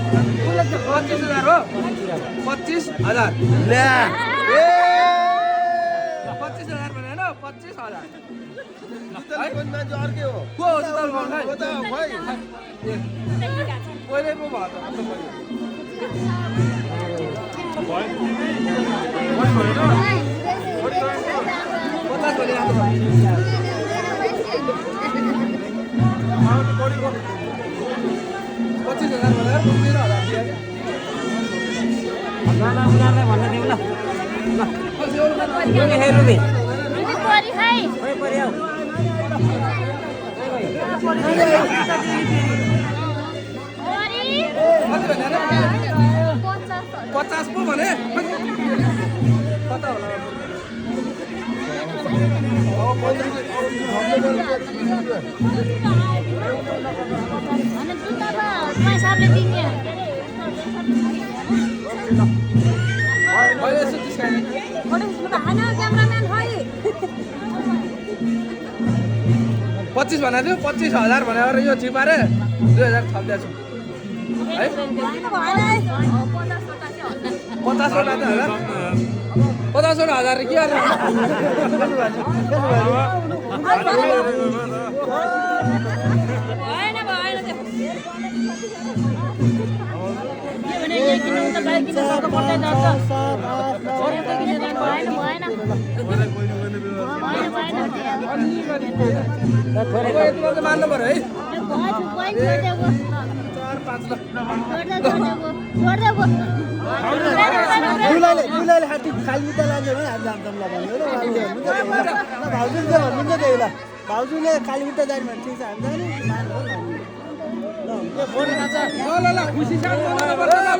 25,000 हो 25,000 ले 25,000 भने होइन 25,000 मान्छे अर्कै हो को हो जुत्ता लगाउनु हो त खै पहिले पो भयो पचास पो भने कता होला मैले यसो डिस्काउन्ट 25 भनेको थियो 25,000 भनेर यो चिपारे 2,000 थप्दैछु है 50,000 के अरे मान्नु पर्यो है 4-5 दुलाले हाती खाली त लाग्यो भने हामी जान्छौँ ल भन्यो भाउजूले भन्नुहुन्छ त्यही ल भाउजूले खाली उता जाने भने ठिक छ हामी जाने ल खुसी साथ बनाउनु पर्छ ल